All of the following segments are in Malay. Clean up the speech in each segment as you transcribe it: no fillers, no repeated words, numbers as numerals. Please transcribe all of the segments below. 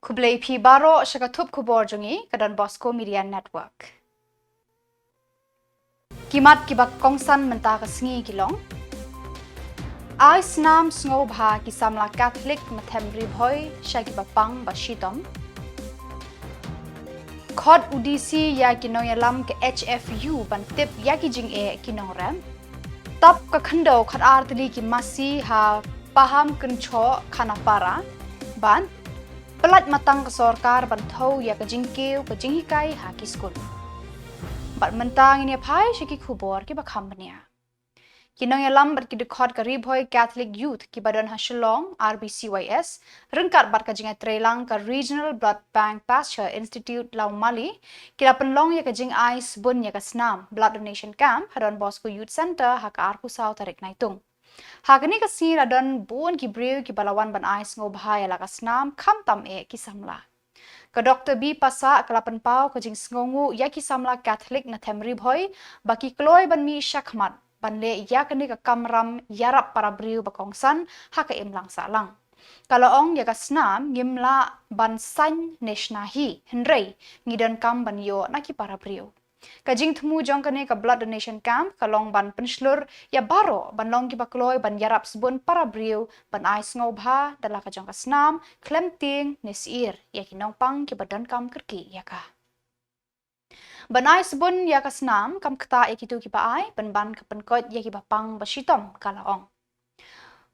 Kublai pi baro syakatup Khuborjylla ke Bosco Media Network. Kimat kibak kongsan mentah kesengi kilong. Ais nam sngo bha ki Samla Catholic mathem ribhoy syaki bapang bashitom. Khod UDC ya kinong yalam ke HFU ban tip ya ki jing kinong ram. Tap ka khando khat artli ki masi ha paham kencho khana para ban pelat matang ke sorkar ban thau ya ke jingkeu ke jinghikai ha ki skul. Bat mentang ini pai syaki Khubor ki bakham bania. Kinong yalam bat ki dekhot ke ribhoy Catholic Youth ki badan ha Shillong RBCYS rengkat bat ka jingai trelang ke Regional Blood Bank Pasture Institute Lau Mali kila penlong ya ke jing ais bun ya ke senam blood donation camp ha Bosco Youth Center ha ka arpusau tarik Naitung. Hagani ka si radon bun ki brew ki balawan ban ais ngobha ya la ka senam kham tam ki Samla. Ke Dr. B pasa kelapan pau ke jing sngongu ya ki Samla Catholic na temri boy baki kloy ban mi syakmat ban le ya kini ke kamram yarap para brew bakongsan ha ka imlang salang. Kalau ong ya ka snam ngimla ban san neshnahi henrei ngidon kam ban yo na ki para brew. Kajing temu jong kene ke blood donation camp kalong ban penslur ya baro ban long ki bakloy ban yarap sebun para brew ban ais ngobha dala ka jong ka snam klemting nesir ya kinong pang ki badan kam kerki ya ka. Ban ais sebun ya ka snam kam kta ya kitu ki ba ai ban ke penkot ya ki bapang bashitom kala ong.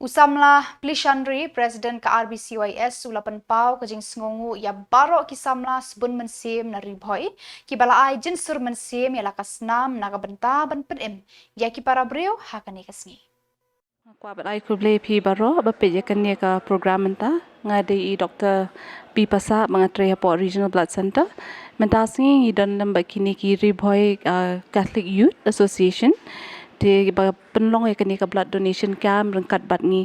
Usamla Plishandri Presiden ke RBCYS ulapan pau ke jing sngongu ya baro ki Samla sebun mensim na ribhoy ki bala ai jinsur mensim ya lakas nam naga benta ban penim ya ki para brew hakani kasngi. Kwa bat ai kublai pi baro bape ya kan ka program menta ngade I Dr. B pasa mangatre po Regional Blood Center menta singi dan lamba kini ki ribhoy Catholic Youth Association de penlong ya kani ka blood donation camp rengkat bat ni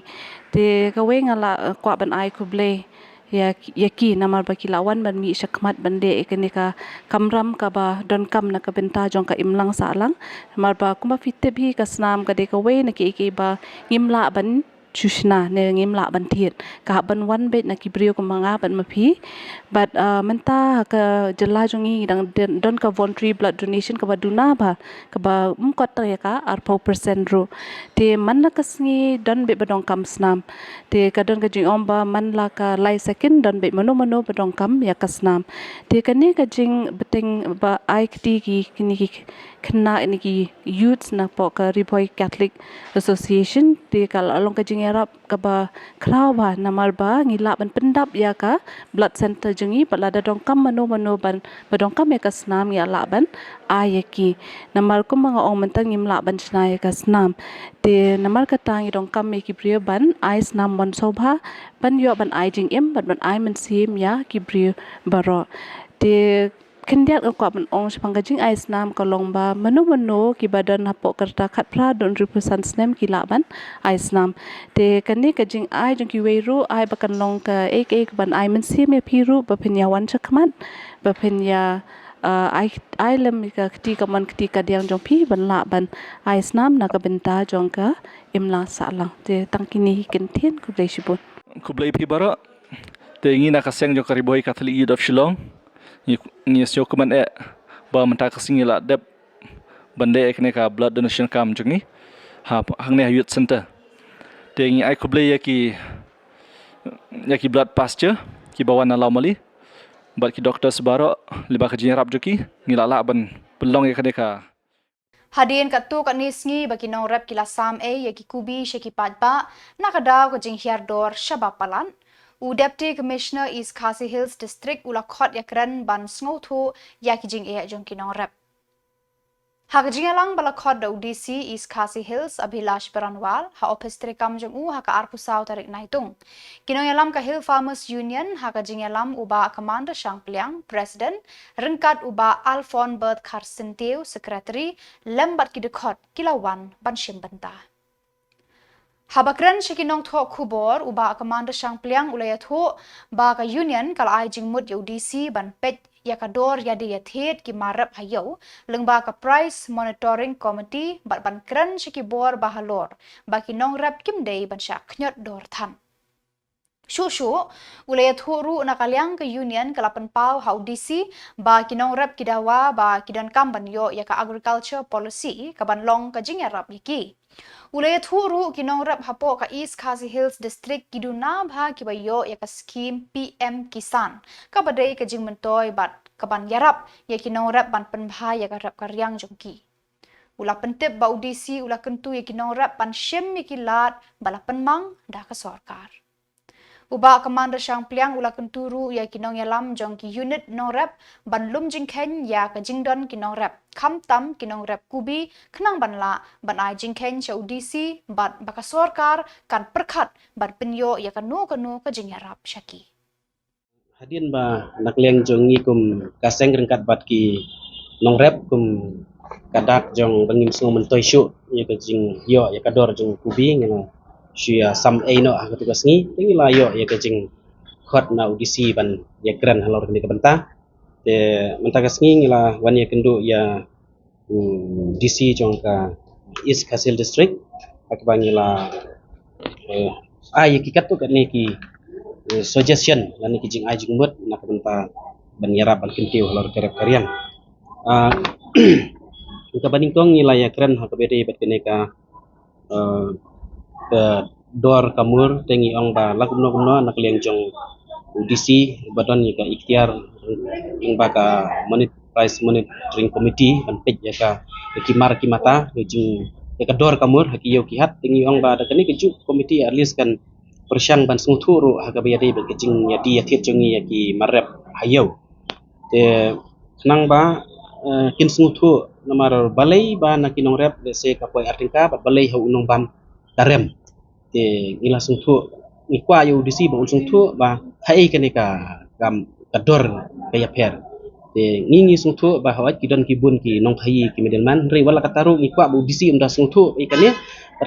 de kawe ngala kwa ban ai kublai ya ki namar baki lawan ban mi syakmat bande kani ka kamram ka ba don kam na ka benta jong ka imlang salang namar ba kuma fitte bi ka snam ka de kawe na ki ba ngimla ban chushna ne ngimla ban thiet ka ban wan bet na ki brio ko manga ban mapi but menta ka Jylla jongi dang don ka voluntary blood donation ka baduna ba ka ba umkot ya ka ar 4% ro te man la kasngi don be badong kam snam te ka don ka jing omba man la ka lai second don be mano badong kam ya kasnam te kani ka jing beting ba ai kti ki kini ki kena ini ki youth na po ka Riboy Catholic Association te kal along ka jing yarap ka ba kraw ba namar ba ngila ban pendap ya ka blood center jengi balada dong kam mano ban badong kam ya ka snam ya la ban ayaki namar ko mga ong mentang ngimla ban chna ya ka snam te namar ka tang dong kam ya ki priyo ban ai snam mon sobha ban yo ban ai jing em ban ai men sim ya ki priyo baro te kendiat ko ban ong sepang jing ais nam kolong ba manu ki badan hapo kerta khat pra don represent snem ki laban ais nam te kani ka jing ai jong ki weiru ai bakan long ka ek ban ai men sim ya piru ba penya wan chakmat ba penya ai lem ka kti ka man kti ka diang jong pi ban la ban ais nam na ka benta jong ka imla salang te tangkini kentien ku bleshibun Kublai pi bara te ngina kaseng jong Riboy Catholic Youth of Shillong ni sio kuman ba menta kasingi la dep bande ekne ka blood donation kam jungi ha hangne youth center te ngi ai kublai ya ki blood pasture ki bawan law mali bat ki doctor sebaro liba ka jinrap juki ngila la ban pelong ekne ka Hadin kat tu kat nisngi bagi nong rep kila sam ya ki kubi syaki padba nakadaw ka jing hiardor shabapalan. Deputy Commissioner East Khasi Hills District ula khot yakran ban sngotu yakijing jong kinong rep. Hagajingalang bala khot da UDC East Khasi Hills Abhilash Baranwal ha office trekam jong ha ka arpusau tarik Naitung. Kinong yalam ka Hill Farmers Union hagajingalam uba Commander Shangpliang President rengkat uba Alphon Bert Karsinteu Secretary lembat ki dekhot kilawan ban shimbenta. Habakran syakinong thok Khubor uba Commander Shangpliang ulaya thok ba ka union kal ai jingmut UDC ban pet yakador yadi yathet ki marap hayo lengba ka price monitoring committee bat ban kran syakibor bahalor ba kinong rap kimdei ban syak knyot dor than. Shushu, ulay thuru nakaliang ke union kalapan pau hau DC ba kinong rep kidawa ba kidan kamban yo ya ka agriculture policy kaban long ka jingarap yiki. Ulay thuru kinong rep hapo ka East Khasi Hills district kiduna ba kibayo ya ka scheme PM Kisan kabadai ka jingmentoy bat kaban yarap ya kinong rep ban penbha ya ka rep karyang jongki. Ula pentip ba UDC ula kentu ya kinong rep pan shem mikilat bala penmang dah ka sorkar. Uba Commander Shang Pliang ula kenturu ya kinong yalam jong ki unit no rep ban lum jingken ya ka jingdon kinong rep kham tam kinong rep kubi khnang banla ban ai jingken cha UDC bat baka sorkar kan perkhat ban penyo ya kanu ka jingyarap syaki. Hadin ba nakliang jong ngi kum kaseng rengkat bat ki nong rep kum kadak jong bangim sungo mentoy syu ya ka jing yo ya kador jong kubi ngana Shia sam no ah tugas ni tingi layo ya kajing khot na UDC ban ya kran halor ni kabenta te mentakas ni ngila wan ya kendu ya DC jong ka East Khasi district ak bangila ya kikat tu kat ni ki suggestion lan ni kijing ajing mut na kabenta ban yara ban kentiu halor kerep karian ka baning tong ngila ya kran ha kabede bat keneka ke dor kamur tengi ong ba lakumno nak liang jong UDC badon ya ka ikhtiar ing ba ka price monitoring committee kan pej ya ka kimar kimata jing ya ka dor kamur haki yo kihat tengi ong ba da kani keju committee at least kan persyang ban sungthuru ha ka bayade be kejing ya di ya thiet jongi ya ki marep hayo te nang ba kin sungthu namar balai ba nakinong rep se ka poi artingka balai hau unong bam tarem te ngila sungthu ikwa yo UDC ba sungthu ba hai kanika gam kador kaya per te ngingi sungthu ba hawat kidon kibun ki nong thai ki medelman re wala kataru ikwa ba UDC unda sungthu ikane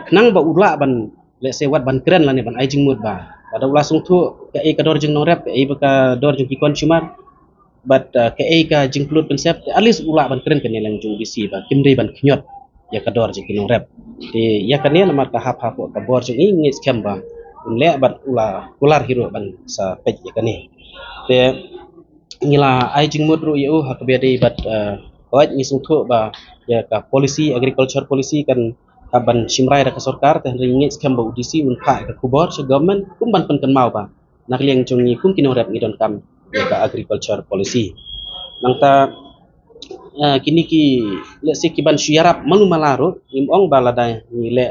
kenang ba ula ban le sewat ban keren lane ban ajing mud ba pada ula sungthu ka kador jeng nong rep ba ka dor jeng ki consumer but ka ka jeng klut konsep at least ula ban keren kan yang jeng UDC ba kimdei ban knyot ya kador jeng ki nong rep te ya kane namar ka hap ka bor jeng ngi skamba le bat ular hero ban sa pej ya kane te ngila ai jing mudru yu ha ka bede bat wat ni sungthu ba ya ka policy agriculture policy kan ban simrai da ka sarkar te ngi skamba UDC un pha ka Khubor se government kum ban kan mau ba nak liang jong ni kum kinong rep ni don kam ya ka agriculture policy nangta kini ki le se kiban syarap malu malaro imong balada ni le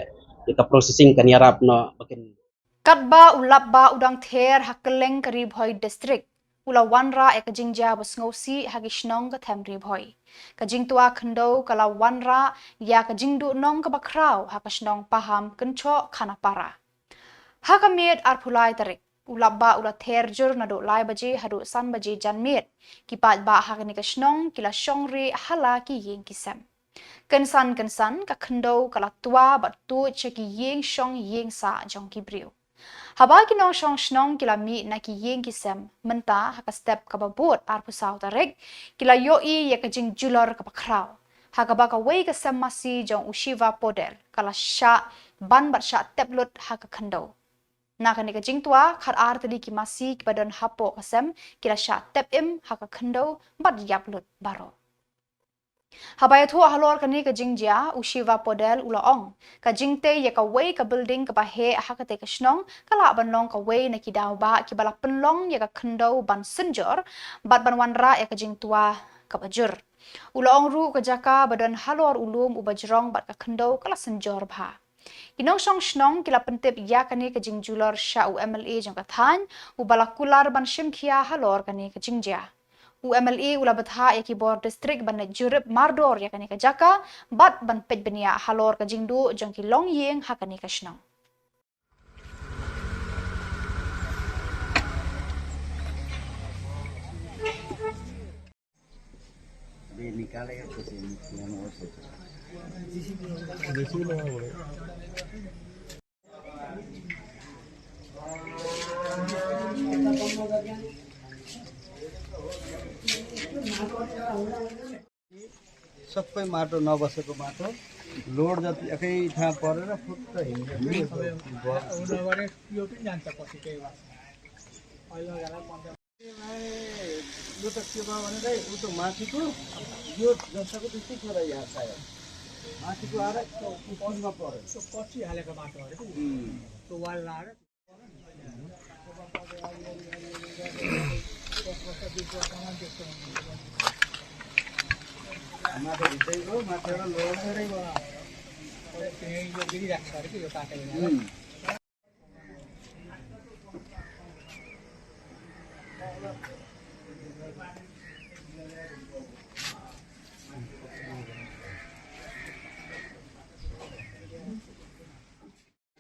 ka processing kan yarap no bakin Katba ulabba udang ther hakeleng kari bhoi district ula wanra ekajingja bosngosi hagishnong ka thamri bhoi kajing tua khndo kala wanra ya kajingdu nong ka bakrau hakashnong paham kencho khanapara hakamet arphulai tarik ulabba ula ther jur nado lai baje hadu san baje janmet kipat ba hakani kashnong kila shongre hala ki yeng kisam kensan ka khndo kala tua batu cheki yeng shong yeng sa jong kibriu haba kinong shong shnong kila mi na ki yeng kisam menta haka step ka babot arpusau tarek kila yoi ya kajing julor ka bakrau haka baka wei ka samasi jong ushiva podel kala sha ban bat sha teplut haka khndo nakani kajing tua khat artali ki masi ki badon hapo kasam kila sha tep im haka khndo bat yaplut baro Habaya thu halor kani ka jingjia ushiva podel ulaong ka jingte ya ka wei ka building ka bahe hakate ka shnong kala banlong ka wei na kidaw ba ki bala penlong ya ka khndo ban senjor bat ban wanra ya ka jingtua ka bajur ulaong ru ka jaka badan halor ulum ubajrong bat ka khndo kala senjor bha Kinong shong shnong kila pentip ya kani ka jingjulor sha UMLA jong ka than ubala kular ban shimkhia halor kani ka jingjia UMLA ula batha ya Khubor district ban jurip mardor ya kani ka jaka bat ban pej benia halor ka jingdu jong ki long yeng ha kani ka shnong सबै माटो नबसेको माटो लोड जति एकै ठाउँ परेर फुट्ट हिँड्छ यो त के भयो भने चाहिँ उ त माथिको यो जसको त्यस्तै छ र यहाँ सायद माथिको आएर पनमा पर्यो सो पछि हालेको बाटो हो रे त्यो वाल लाएर माथि भित्रैको माथिबाट लोड गरेरै भयो त्यही यो गिरिरहेको छ अरे कि यो काटेर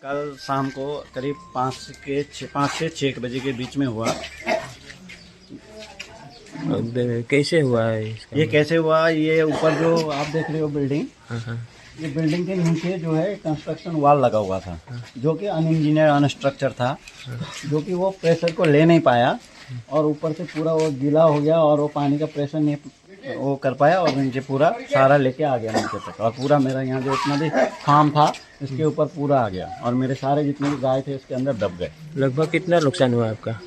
कल शाम को करीब 5 से 6 बजे के बीच में हुआ। कैसे हुआ है इसका? ये कैसे हुआ, ये ऊपर जो आप देख रहे हो बिल्डिंग, ये बिल्डिंग के नीचे जो है कंस्ट्रक्शन वॉल लगा हुआ था, जो कि अनइंजीनियर अनस्ट्रक्चर था, जो कि वो प्रेशर को ले नहीं पाया और ऊपर से पूरा वो गीला हो गया और वो पानी का प्रेशर नहीं वो कर पाया और नीचे पूरा सारा लेके आ गया नीचे तक। और पूरा मेरा यहाँ जो इतना भी फार्म था इसके ऊपर पूरा आ गया और मेरे सारे जितने भी गाय थे इसके अंदर दब गए। लगभग कितना नुकसान हुआ आपका?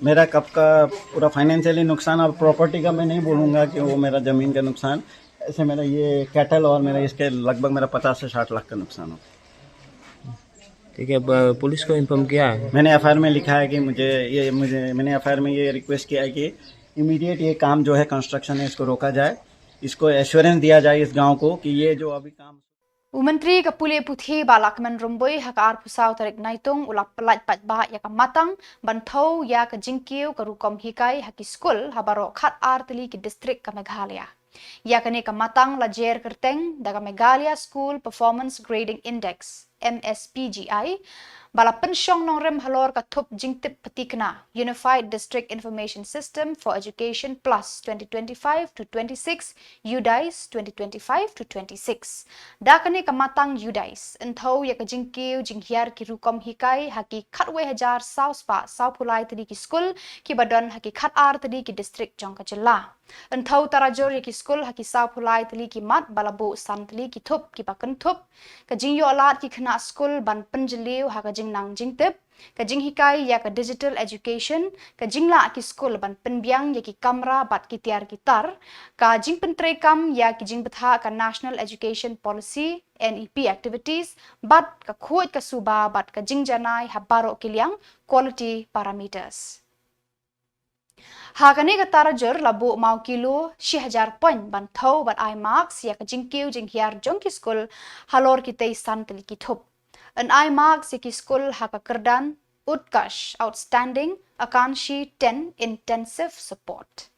मेरा कब का पूरा फाइनेंशियली नुकसान, और प्रॉपर्टी का मैं नहीं बोलूँगा कि वो मेरा ज़मीन का नुकसान, ऐसे मेरा ये कैटल और मेरा इसके लगभग मेरा 50 से 60 लाख का नुकसान हो। ठीक है, पुलिस को इन्फॉर्म किया है? मैंने एफआईआर में लिखा है कि मैंने एफआईआर में ये रिक्वेस्ट किया है कि इमीडिएट ये काम जो है कंस्ट्रक्शन है इसको रोका जाए, इसको एश्योरेंस दिया जाए इस गांव को कि ये जो अभी काम Menteri Kapule Putih Balakman Rumboi Hakar Pusau Tarik Naitung ulap pelat patba ya ka matang bantau ya ka jingkiu ka rukom hikai haki skul habaro khat arteli ki distrik ka Meghalaya. Ya ka ne ka matang la jer kerteng daga Meghalaya School Performance Grading Index MSPGI bala pensyong nong rem halor ka thup jingtip patikna Unified District Information System for Education Plus 2025 to 26 UDICE 2025 to 26 dakane ka matang UDICE enthau ya ka jingkiu jinghiar ki rukom hikai haki khatwe hajar sauspa saupulai tadi ki skul ki badon haki khat ar tadi ki district jong ka Jylla enthau tarajor ya ki skul haki saupulai tadi ki mat balabu san tadi ki thup ki bakan thup ka jingyo alat ki khna skul ban penjeliu ha ka nang jingtip ka jinghikai ya ka digital education ka jingla ki skul ban penbiang ya ki kamera bat ki tiar gitar ka jing pentrekam ya ki jingbetha ka national education policy NEP activities bat ka khoj ka suba bat ka jingjanai habaro kiliang quality parameters Hakane ka tarajur labu mau kilo 1000 point ban thau bat I marks ya ka jingkiu jinghiar jong ki skul halor ki tei san teli ki thup an I marks ya ki skul haka kerdan utkash outstanding akanshi 10 intensive support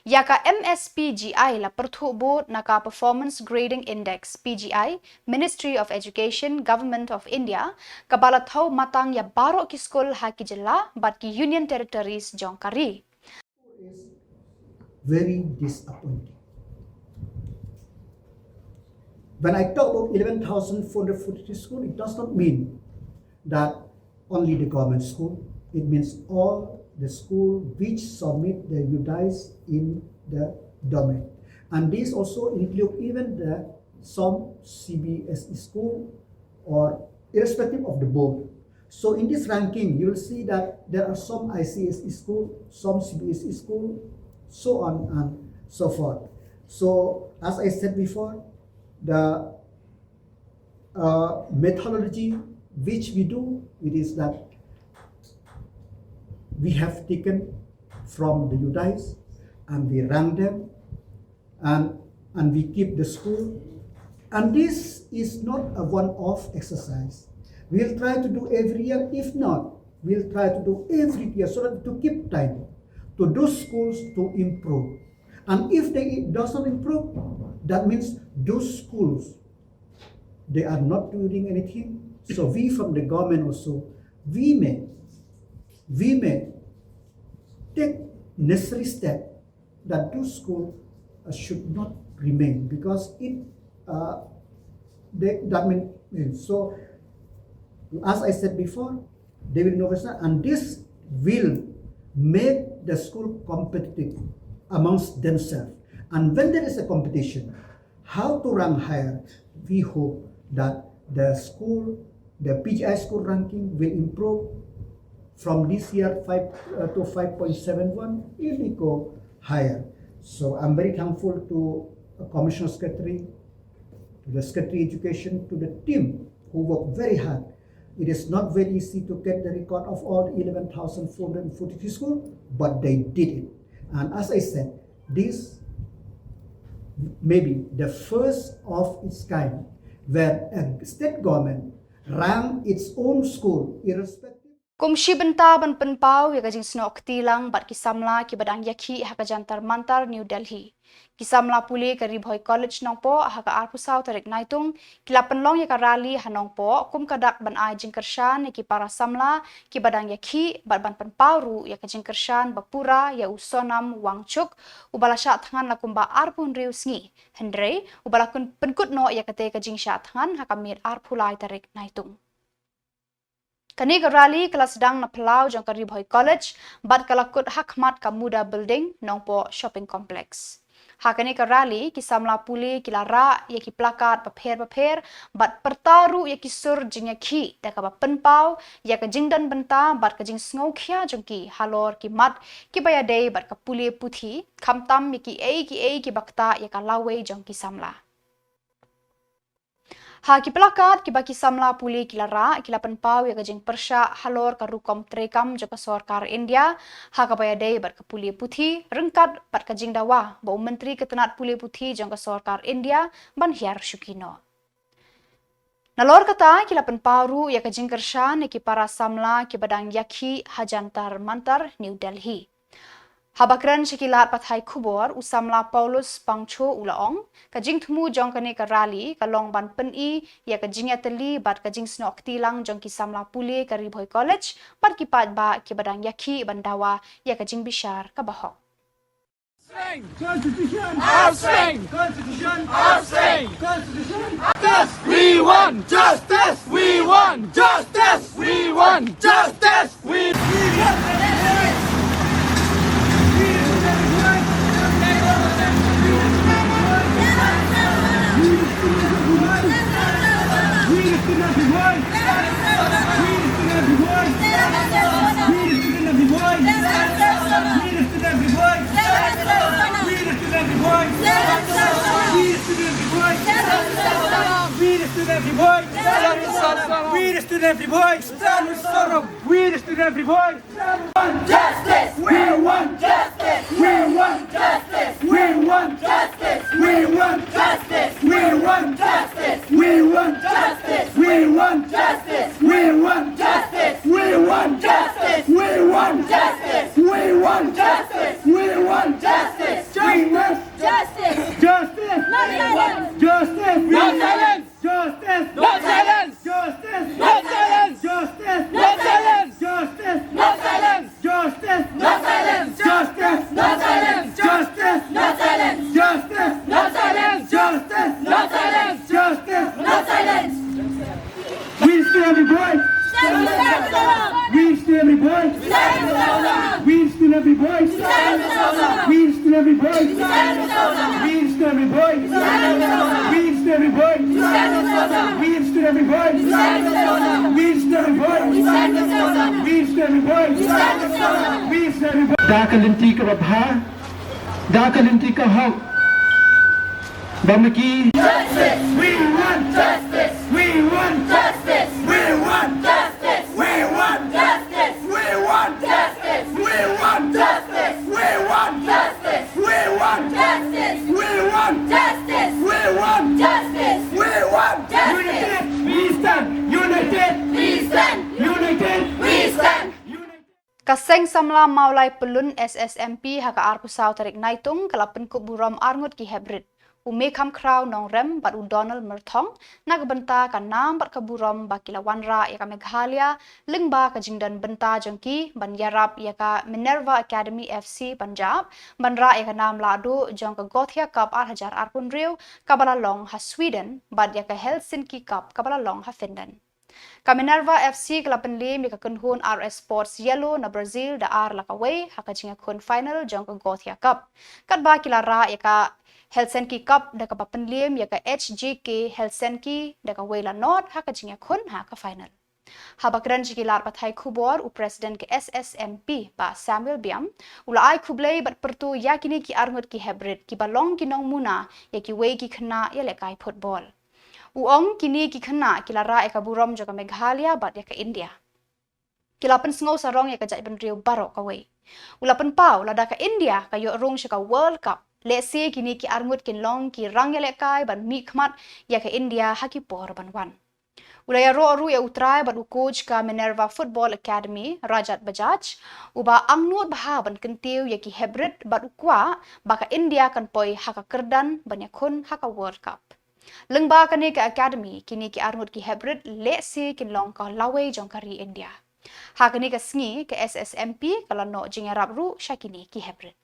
ya ka MSPGI la perthubo na ka performance grading index PGI Ministry of Education Government of India ka balathau matang ya baro ki skul haki Jylla bat ki union territories jongkari is very disappointing. When I talk about 11,443 schools, it does not mean that only the government school. It means all the schools which submit the UDICE in the domain. And these also include even some CBSE school or irrespective of the board. So in this ranking, you will see that there are some ICSE school, some CBSE school, so on and so forth. So as I said before, the methodology which we do, it is that we have taken from the UDICE and we rank them and we keep the school. And this is not a one-off exercise. We'll try to do every year. If not, we'll try to do every year so that to keep time to those schools to improve. And if they doesn't improve, that means those schools, they are not doing anything. So we from the government also, we may take necessary step that those schools should not remain because that means so. As I said before, they will innovation, and this will make the school competitive amongst themselves. And when there is a competition, how to rank higher, we hope that the school, the PGI school ranking will improve from this year 5 to 5.71, it will go higher. So I'm very thankful to Commissioner Secretary, to the Secretary Education, to the team who worked very hard. It is not very easy to get the record of all 11,443 schools, but they did it. And as I said, this may be the first of its kind where a state government ran its own school irrespective. Kumshi benta ban penpau ya gajing snok tilang bat ki Samla ki badang yakhi haka jantar mantar New Delhi. Ki Samla puli ka Ribhoi College nongpo haka arpusau tarik Naitung kila penlong ya ka rally hanongpo kum kadak ban ai jingkershan ya ki para Samla ki badang yakhi bat ban penpau ru ya ka jingkershan bapura ya usonam wangchuk ubala sya thangan la kumba arpun riu sngi hendrei ubala kun penkut no ya ka te ka jing sya thangan haka mir arpulai tarik Naitung. Kani ka rally kelas sedang na Pelau jang ka Ribhoi College bat kalakut hakmat ka muda building nongpo shopping complex. Hakani ka rally ki Samla puli ki lara ya ki plakat paper bat pertaru ya ki sur jingya ki da ka penpau ya ka jingdan benta bat ka jing sngo khia jong ki halor ki mat ki bayadei bat ka puli puthi khamtam ya ki ki bakta ya ka lawe jong ki Samla. Ha ki plakat ki baki Samla puli ki lara ki lapan pau ya gajing persya halor ka rukom trekam joka sorkar India ha ka bayadei bar ka puli puthi rengkat bat ka jing dawa ba menteri ketenat puli puthi jong ka sorkar India ban hiar shukino. Nalor kata ki lapan pau ya ka jing kershan ki para Samla ki badang yakhi hajantar mantar New Delhi. Habakran Shikilat Pathai Khubor Usamla Paulus Pangcho Ulaong kajing thmu jong kane ka rally ka long ban pen I ya kajing yatali bat kajing snok tilang jong ki Samla puli ka Ribhoi College pat ki pat ba ki badang yakhi bandawa ya kajing bishar ka bahok. Constitution! Our strength! Constitution! Our strength! Constitution! Justice! We want justice! We want justice! We want justice! We want We the student every boy, stand with sorrow. We the student every boy, want justice. We want justice. We want justice. We want justice. We want justice. We want justice. We want justice. We want justice. We want justice. We want justice. We want justice. We want justice. We want justice. Justice. Justice. Not silence. Justice. Not silence. Justice. Not silence. Justice. Not silence. Justice. Not silence. Justice. Not silence. Justice. Not silence. Justice. Not silence. Justice. Not silence. Justice. Not silence. Justice. Not silence. Justice. Not silence. We still every boy. We still every boy. We still every boy. We still every boy. We still every boy. We still every boy. We still every boy. We still every boy. We still every boy. We still every boy. Dakalinti ka babha. Dakalinti ka hak. Bamaki. Justice. We want justice. We want justice. We want justice. We want justice. We want justice. We want justice. We want justice. We want justice. We want justice. We want justice. We want justice. United, we stand. United, we stand. United, we stand. Kaseng Samla maulai pelun SSMP haka arpusau tarik Naitung kalapen Khuborjylla arngut ki hybrid. Umekam kraw nong rem bat u Donald Merthong nagbenta ka nam bat Khuborjylla bakila wanra ya ka Meghalaya lingba ka jingdan benta jongki ban yarap ya ka Minerva Academy FC Punjab banra ya ka nam ladu jong ka Gothia Cup 8,000 arpun riu kabala long ha Sweden bat ya ka Helsinki Cup kabala long ha Finland. Ka Minerva FC kalapen lim ya ka kunhun RS Sports Yellow na Brazil da ar lakaway ha ka jinga kun final jong ka Gothia Cup kadba kilara ya ka Helsinki Cup da ka papenlim ya ka HJK Helsinki da ka Wela North ha ka jinga kun ha ka final. Habakran jikilar pathai Khubor u Presiden ke SSMP ba Samuel Biam ulai khublei bat pertu yakini ki arngot ki hybrid ki balong ki nong muna ya ki wei ki khna ya lekai football. Uong kini ki khna ki lara eka burom joka Meghalaya bat ya ke India. Kilapan sengau sarong ya kajak benriu barok kawai. Ulapan pau lada ka India kayo rong shaka World Cup. Lesi kini ki arngut kin long ki rang ya lekai ban mi khmat ya ke India haki por ban wan. Ulaya ro ya utrai ban coach ka Minerva Football Academy Rajat Bajaj uba angnut baha ban kentiu ya ki hybrid bat ukwa baka India kan poi haka kerdan banyakun haka World Cup. Lengba kani ke Academy kini ki arngut ki hybrid lesi kin long ka lawai jongkari India. Hakani ke sengi ke SSMP kalau no jingarap ru syakini ki hybrid.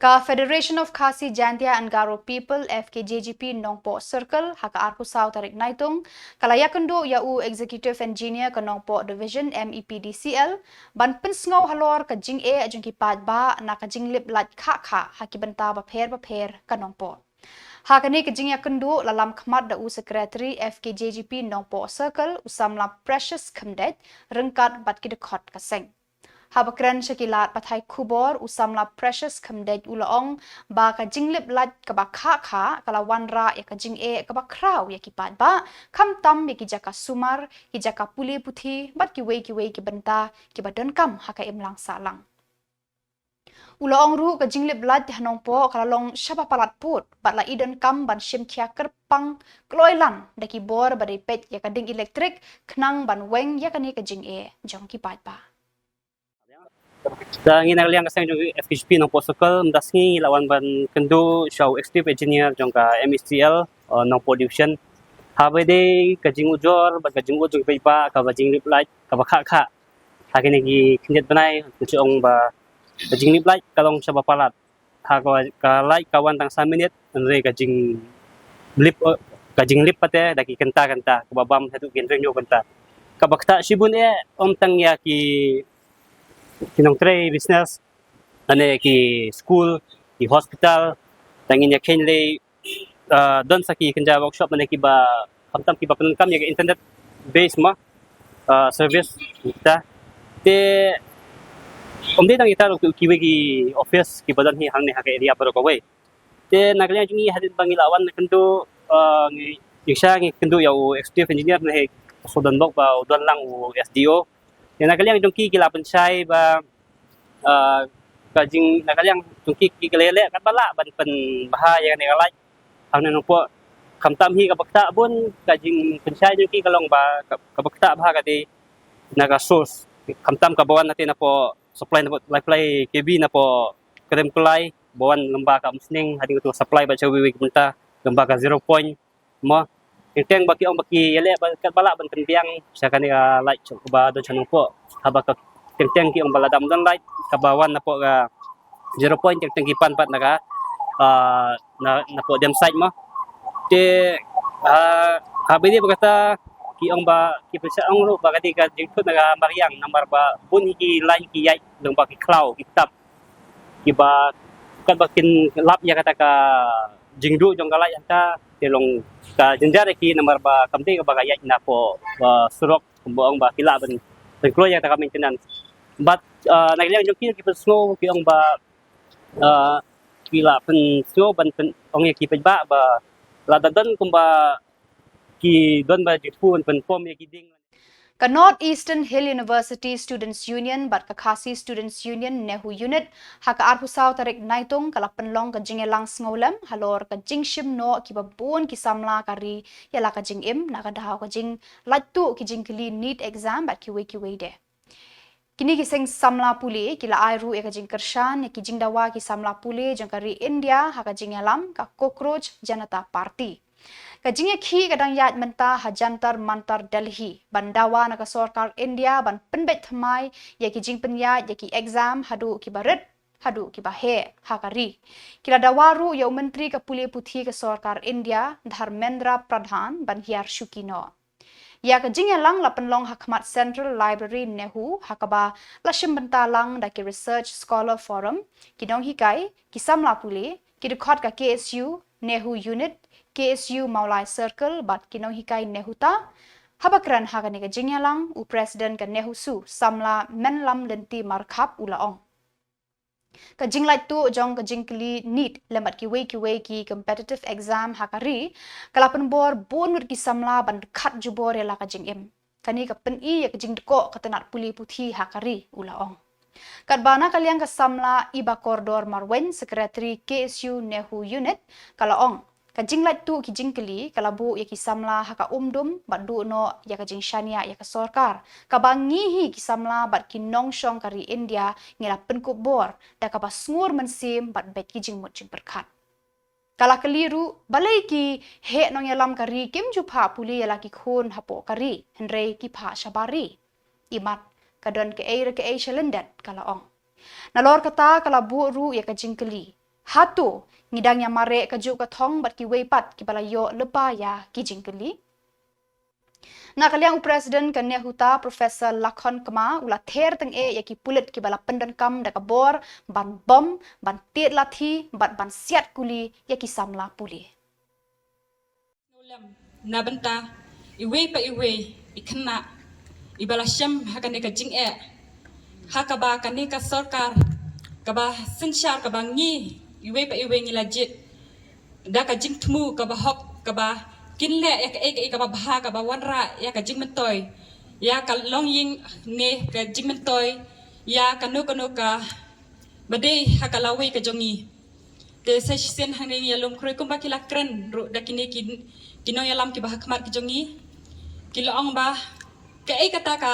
Ka Federation of Khasi Jantia and Garo People FKJGP Nongpo Circle haka arku sau tarik Naitung kalaya kendo ya u Executive Engineer ka Nongpo Division MEPDCL ban pensngau halor ka jing e ajung ki pad ba na ka jing lip lat kha haki benta ba pher ka Nongpo. Hakani ka jing ya kendo lalam khmat da u Secretary FKJGP Nongpo Circle usamla Precious Khamdet rengkat bat ki dekot ka seng. Habakran syakilat pathai Khubor usamla Precious Khamdet ulaong ba ka jinglip lat ka ba kha kalawan ra ya ka jing e ka ba kraw ya ki pad ba kham tam ya ki jaka sumar ki jaka puli puthi bat ki wei ki benta ki ba don kam haka imlang salang. Ulaong ru ka jinglip lat hanong po kalalong syaba palat put bat la idon kam ban shim kia kerpang kloilan da ki bor ba dei pet ya ka ding elektrik knang ban weng ya ka ni ka jing e jong ki pad ba. Ta ngin liang kasang jong FHP Nongpo Circle mdasngi lawan ban kendo show executive engineer jong ka MECL Nongpo division habede kajing ujor ba kajing ujor pa ka bajing lip light ka ba kha hakene gi kinjet banai kuchong ba kajing lip light kalong syaba palat ha ka light kawan tang 3 minit andre kajing lip pate daki kenta ka babam satu genreng yo kenta ka bakta shibun e om tang ya ki kinong tray business ane ki school ki hospital tangin ya kenle don saki kenja workshop ane ki ba hamtam ki ba penkam ya internet base ma service ta te omde tang ita ki ki office ki badan hi hangne ha ke area par ko we te naglya jingi hadit bangilawan kendo ngi kendo ya executive engineer ne so dan bok ba udon lang SDO yang nakaliang jongki kilapan syai ba kajing nakaliang jongki ki kelele kat bala ban pen bahaya ne galai hang ne po kamtam hi kabakta bun kajing pensyai jongki kalong ba kabakta bah kati naga source kamtam ka bawan natin na po supply na po lifeline KB na po krem kulay bawan lamba ka musning hading to supply ba chawi wi punta lamba ka 0 point mo Inteng baki ang baki yale kat bala ban penbiang sa kanila light ba don chanong po haba ka inteng ki ang baladam don light kabawan na po ga 0 point inteng ki pan pat naga na po dem side mo te habi di bagata ki ang ba ki pesa ang ro bagati ka jingkut naga mariang nambar ba bun ki line ki yai dong baki cloud ki tap ki ba kat bakin lap ya kata ka jingdu jong galai anta telong ka jenjare ki nomor ba kamti ka bagaya na po surok kumbuang ba kila ban kloya ta ka maintenance but nagliang jong ki snow ki ang ba kila pen snow ban ong ki ba ladadan kumba ki don ba dit pu pen pom ya ki ding Ka North Eastern Hill University Students Union bat ka Khasi Students Union NEHU unit ha ka arhusau tarik Naitung kala penlong ka jingelang ngolem halor ka jingshim no ki babun ki samla kari yala ka jingim na ka dahaw ka jing latu ki jingkli NEET exam bat ki we de. Kini kiseng samla puli kila airu ya ka jing kershan ya ki jingdawa ki samla puli jang kari India ha ka jingelam ka cockroach Janata Party. Kajingnya khi kadang yat menta hajantar mantar Delhi bandawa na ka sarkar India ban penbet thamai ya ki jing penya ya ki exam hadu ki baret hadu ki bahe hakari kila dawaru ya menteri ka puli puthi ka sarkar India Dharmendra Pradhan ban hiar shukino ya ka jingya lang la penlong hakmat Central Library NEHU hakaba la shimbenta lang da ki research scholar forum kinong hikai ki samla puli ki record ka KSU NEHU unit KSU Maulai Circle bat kinong hikai nehuta habakran hagani ka jingyalang u president ka nehu su samla menlam lenti markhap ulaong ka jinglai tu jong ka jingkli NEET lemat ki wei ki competitive exam hakari kalapan bor bonur ki samla ban khat jubor ya la ka jingim kani ka pen I ya ka jingdko ka tanat puli puthi hakari ulaong Kadbana kaliang ka samla iba koridor marwen secretary KSU NEHU unit kalaong ka jinglat tu ki jingkeli kalabu ya ki samla haka umdum bandu no ya ka jingshania ya ka sorkar ka bangihi ki samla bat ki nongshong kari India ngela penkubor da ka basngur mensim bat bet ki jingmut jing berkat kala keliru balai ki he nong yalam kari kim jupha puli ya ki khun hapo kari henrei ki pha shabari imat kadon ke ai shalendat kala ong nalor kata kala bu ru ya ka jingkeli hatu ngidang yang mare kaju ka thong bat ki weipat ki balayo lepa ya ki jingkeli na kaliang president ka nehuta professor Lakhon Kama ula ther teng ya ki pulit ki bala pendan kam da ka bor ban bom ban tit lathi bat ban siat kuli ya ki samla puli Nolam na benta iwe pa iwe ikna ibala syam hakane ka jing hakaba kane ka sarkar kaba sinshar kaba ngi iwe pa iwe ngi lajit da ka jing tmu kaba hok kaba kinle ya ka kaba bha kaba wanra ya ka jing mentoy ya ka long ying ne ka jing mentoy ya ka no ka bade hakalawi ka jongi te sa sen hang ya lom kroy kumba kila kren ru da kini kino ya lam ki bah khamat ki jongi kilo ong ba ka kata ka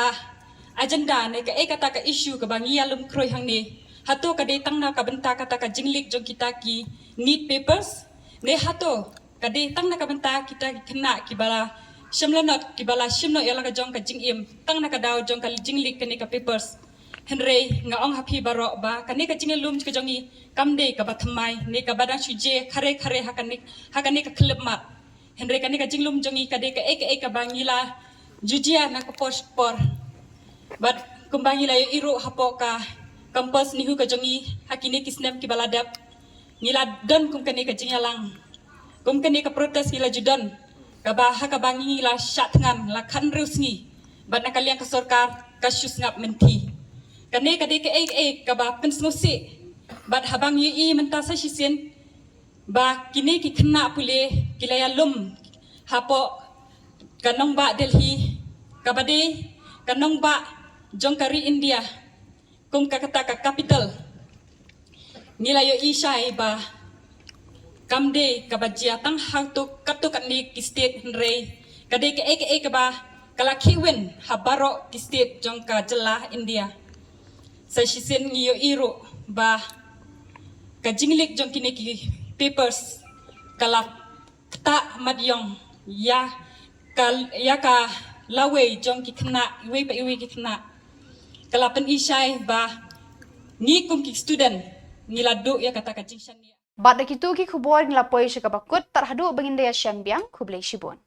agenda ne ka kata ka issue ka bangi ya lom kroy hang ne hato ka de tangna ka benta kata ka jinglik jong kita ki need papers ne hato ka de tangna ka benta kita kena ki bala shamlanot ki bala shimno yala ka jong ka jingim tangna ka daw jong ka jinglik ka ne ka papers henrei nga ong happy baro ba ka ne ka jingilum ka jongi kamde ka batmai ne ka badang shuje khare hakane ka klip mat henrei ka ne ka jinglum jongi ka de ka ka bangila jujia na ka por but kumbangila yo iro hapo ka kampus NEHU ka jongi hakini kisnem ki baladap ngila don kum kani ka jingalang kum kani ka protes ngila judon ka ba haka bangi ngila syatngan la kan rusngi ban nakaliang ka sarkar ka syus ngap menti kani ka de ka ba pensmusi bat habang yi menta sa sisen ba kini ki kena pule kilaya lum hapo kanong ba Delhi kabade kanong ba jongkari India kum kakata ka capital nilayo isay ba kamde kabajia tang hatu katuk ni ki state henrei kade ka ba kalakiwen habaro ki state jongka Jylla India sa shisen ngiyo iro ba kajinglik jong kini ki papers kala kta madyong ya ka lawe jong ki kena iwe pa iwe ki kena kalapan isay ba ni kum ki student ngiladu ya kata kajing shania Bada kitu ki khubor ngilapoi shikabakut tarhadu bangindaya syambiang kublai shibon